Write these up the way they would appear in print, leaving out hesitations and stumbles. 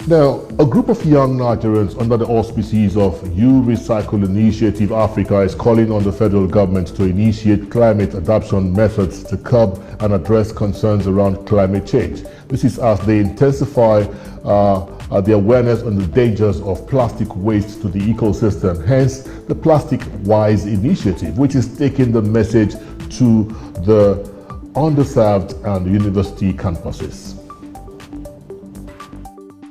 Now, a group of young Nigerians under the auspices of You Recycle Initiative Africa is calling on the federal government to initiate climate adaptation methods to curb and address concerns around climate change. This is as they intensify the awareness on the dangers of plastic waste to the ecosystem, hence the PlasticWize initiative, which is taking the message to the underserved and university campuses.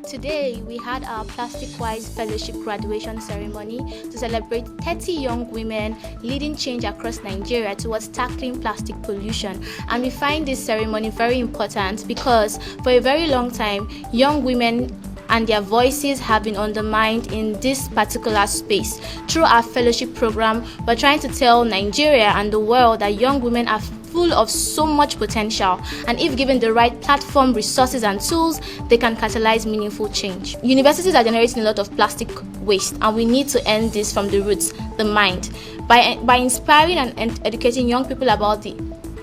Today, we had our PlasticWize Fellowship graduation ceremony to celebrate 30 young women leading change across Nigeria towards tackling plastic pollution. And we find this ceremony very important because for a very long time, young women and their voices have been undermined in this particular space. Through our fellowship program, we're trying to tell Nigeria and the world that young women are full of so much potential, and if given the right platform, resources and tools, they can catalyze meaningful change. Universities are generating a lot of plastic waste, and we need to end this from the roots, the mind. By inspiring and educating young people about the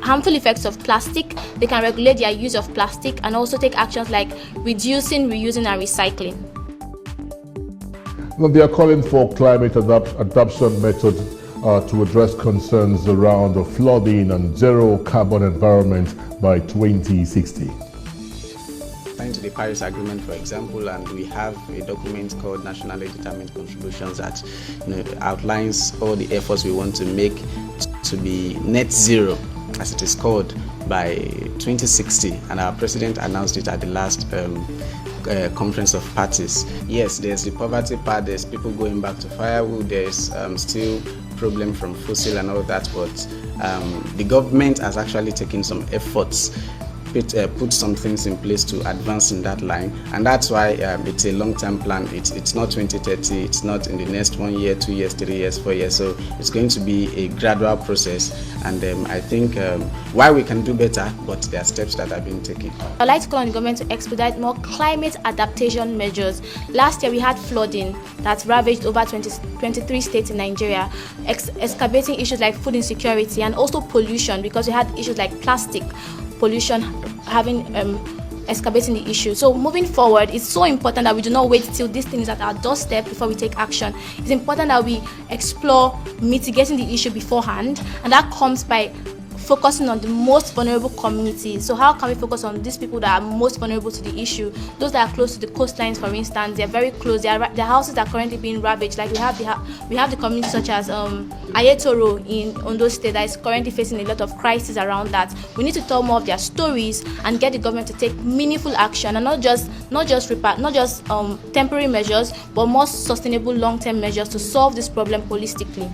harmful effects of plastic, they can regulate their use of plastic and also take actions like reducing, reusing and recycling. Now, they are calling for climate adaptation methods to address concerns around the flooding and zero carbon environment by 2060. To the Paris Agreement, for example, and we have a document called Nationally Determined Contributions that outlines all the efforts we want to make to be net zero, as it is called, by 2060, and our president announced it at the last conference of parties. Yes, there's the poverty part, there's people going back to firewood, there's still problem from fossil and all that, but the government has actually taken some efforts, put some things in place to advance in that line, and that's why it's a long-term plan. It's not 2030, it's not in the next 1 year, 2 years, 3 years, 4 years, so it's going to be a gradual process, and I think why we can do better, but there are steps that are being taken. I'd like to call on the government to expedite more climate adaptation measures. Last year we had flooding that ravaged over 23 states in Nigeria, excavating issues like food insecurity and also pollution, because we had issues like plastic pollution excavating the issue. So moving forward, it's so important that we do not wait till this thing is at our doorstep before we take action. It's important that we explore mitigating the issue beforehand, and that comes by focusing on the most vulnerable communities. So how can we focus on these people that are most vulnerable to the issue? Those that are close to the coastlines, for instance, they're very close. Their houses are currently being ravaged. Like we have the communities such as Ayetoro in Ondo State that is currently facing a lot of crisis around that. We need to tell more of their stories and get the government to take meaningful action, and not just temporary measures, but more sustainable long-term measures to solve this problem holistically.